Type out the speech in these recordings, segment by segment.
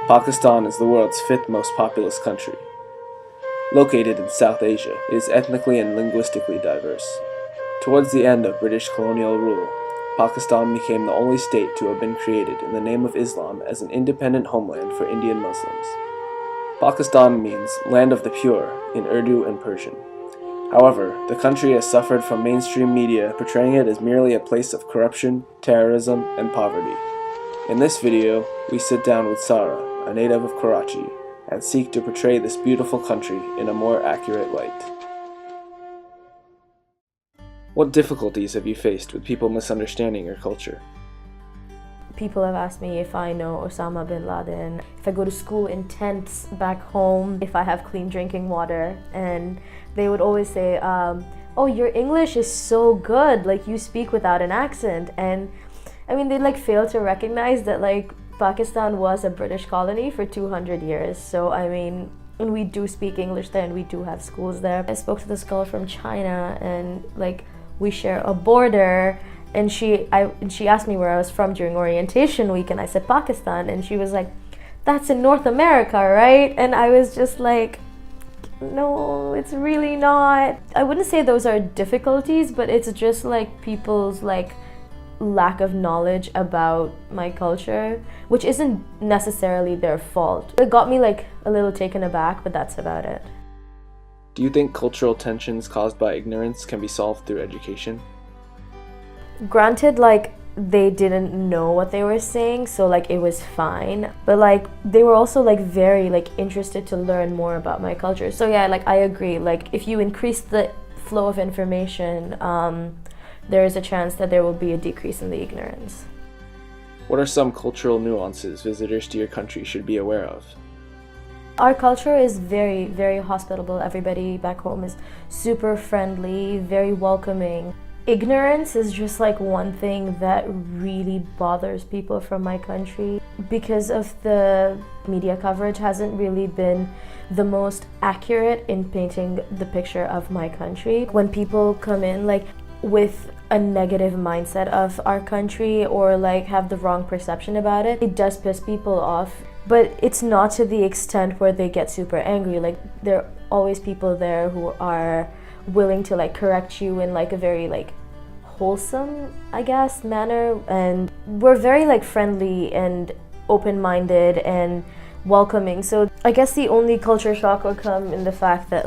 Pakistan is the world's fifth most populous country. Located in South Asia, it is ethnically and linguistically diverse. Towards the end of British colonial rule, Pakistan became the only state to have been created in the name of Islam as an independent homeland for Indian Muslims. Pakistan means land of the pure in Urdu and Persian. However, the country has suffered from mainstream media portraying it as merely a place of corruption, terrorism, and poverty. In this video, we sit down with Sara, a native of Karachi, and seek to portray this beautiful country in a more accurate light. What difficulties have you faced with people misunderstanding your culture? People have asked me if I know Osama bin Laden, if I go to school in tents back home, if I have clean drinking water, and they would always say, oh, your English is so good, like you speak without an accent. And I mean, they fail to recognize that Pakistan was a British colony for 200 years. So I mean, and we do speak English there and we do have schools there. I spoke to this girl from China and we share a border, and she asked me where I was from during orientation week, and I said Pakistan, and she was like, that's in North America, right? And I was just like, no, it's really not. I wouldn't say those are difficulties, but it's just people's lack of knowledge about my culture, which isn't necessarily their fault. It got me a little taken aback, but that's about it. Do you think cultural tensions caused by ignorance can be solved through education? Granted, they didn't know what they were saying, so it was fine, but they were also very interested to learn more about my culture. So yeah, I agree, if you increase the flow of information, there is a chance that there will be a decrease in the ignorance. What are some cultural nuances visitors to your country should be aware of? Our culture is very, very hospitable. Everybody back home is super friendly, very welcoming. Ignorance is just one thing that really bothers people from my country, because of the media coverage hasn't really been the most accurate in painting the picture of my country. When people come in with a negative mindset of our country or have the wrong perception about it, it does piss people off. But it's not to the extent where they get super angry. There are always people there who are willing to correct you in a very wholesome, I guess, manner. And we're very friendly and open-minded and welcoming. So I guess the only culture shock would come in the fact that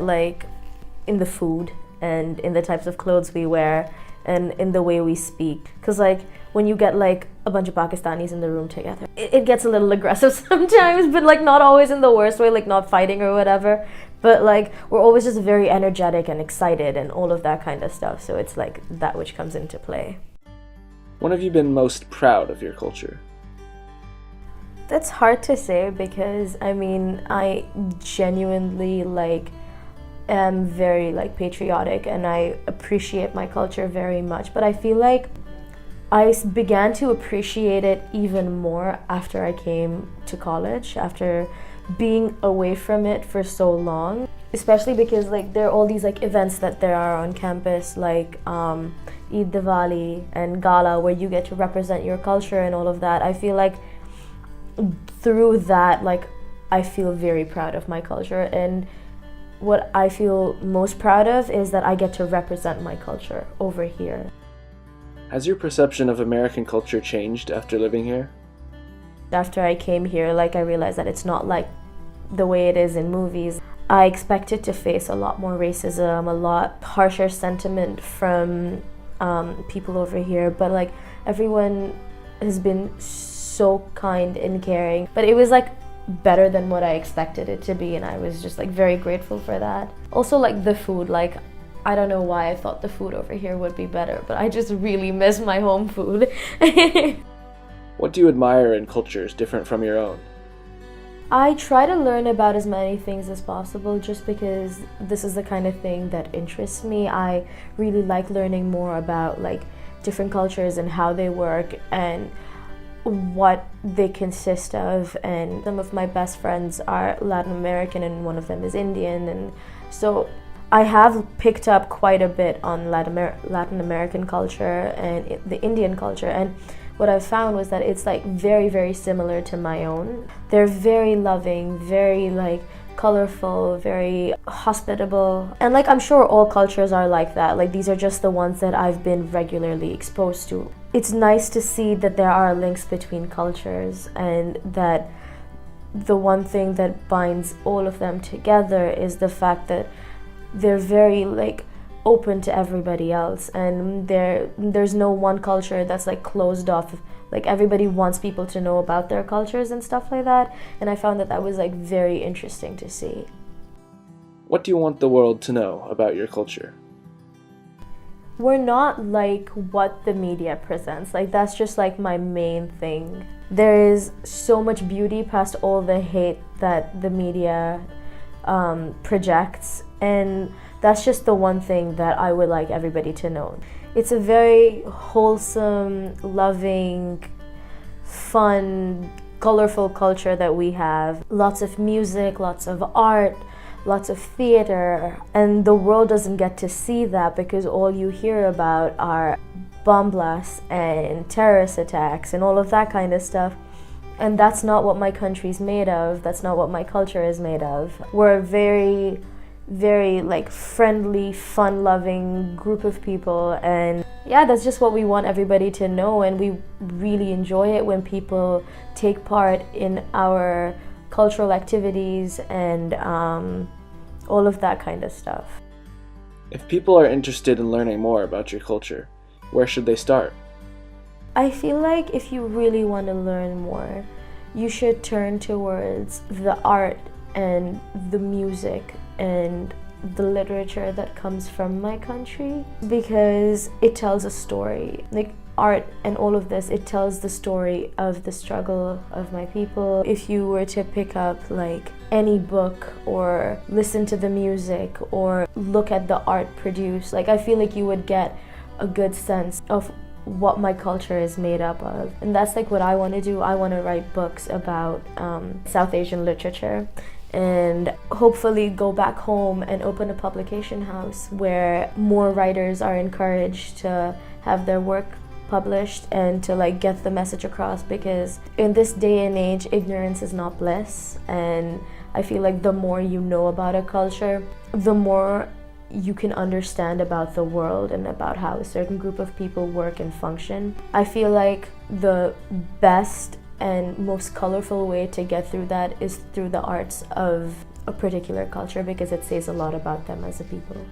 in the food and in the types of clothes we wear and in the way we speak. Because when you get a bunch of Pakistanis in the room together, it gets a little aggressive sometimes, but not always in the worst way, not fighting or whatever. But we're always just very energetic and excited and all of that kind of stuff. So it's that which comes into play. When have you been most proud of your culture? That's hard to say, because I mean, I genuinely am very patriotic and I appreciate my culture very much. But I feel I began to appreciate it even more after I came to college, after being away from it for so long, especially because there are all these events that there are on campus, Eid Diwali and Gala, where you get to represent your culture and all of that. I feel through that I feel very proud of my culture, and what I feel most proud of is that I get to represent my culture over here. Has your perception of American culture changed after living here? After I came here, I realized that it's not the way it is in movies. I expected to face a lot more racism, a lot harsher sentiment from people over here, but everyone has been so kind and caring. But it was better than what I expected it to be, and I was just very grateful for that. Also the food, I don't know why I thought the food over here would be better, but I just really miss my home food. What do you admire in cultures different from your own? I try to learn about as many things as possible, just because this is the kind of thing that interests me. I really like learning more about different cultures and how they work and what they consist of. And some of my best friends are Latin American and one of them is Indian, and so I have picked up quite a bit on Latin American culture and the Indian culture, and what I found was that it's like very, very similar to my own. They're very loving, very like colorful, very hospitable, and like I'm sure all cultures are like that. Like these are just the ones that I've been regularly exposed to. It's nice to see that there are links between cultures, and that the one thing that binds all of them together is the fact that they're very like open to everybody else, and there's no one culture that's like closed off. Like everybody wants people to know about their cultures and stuff like that, and I found that that was like very interesting to see. What do you want the world to know about your culture? We're not like what the media presents. Like that's just like my main thing. There is so much beauty past all the hate that the media projects, and that's just the one thing that I would like everybody to know. It's a very wholesome, loving, fun, colorful culture that we have. Lots of music, lots of art, lots of theater, and the world doesn't get to see that because all you hear about are bomb blasts and terrorist attacks and all of that kind of stuff. And that's not what my country's made of. That's not what my culture is made of. We're a very, very like friendly, fun-loving group of people, and yeah, that's just what we want everybody to know, and we really enjoy it when people take part in our cultural activities and all of that kind of stuff. If people are interested in learning more about your culture, where should they start? I feel like if you really want to learn more, you should turn towards the art and the music and the literature that comes from my country, because it tells a story. Like art and all of this, it tells the story of the struggle of my people. If you were to pick up like any book or listen to the music or look at the art produced, like I feel like you would get a good sense of what my culture is made up of. And that's like what I want to do. I want to write books about South Asian literature, and hopefully go back home and open a publication house where more writers are encouraged to have their work published and to like get the message across, because in this day and age ignorance is not bliss, and I feel like the more you know about a culture, the more you can understand about the world and about how a certain group of people work and function. I feel like the best and most colorful way to get through that is through the arts of a particular culture, because it says a lot about them as a people.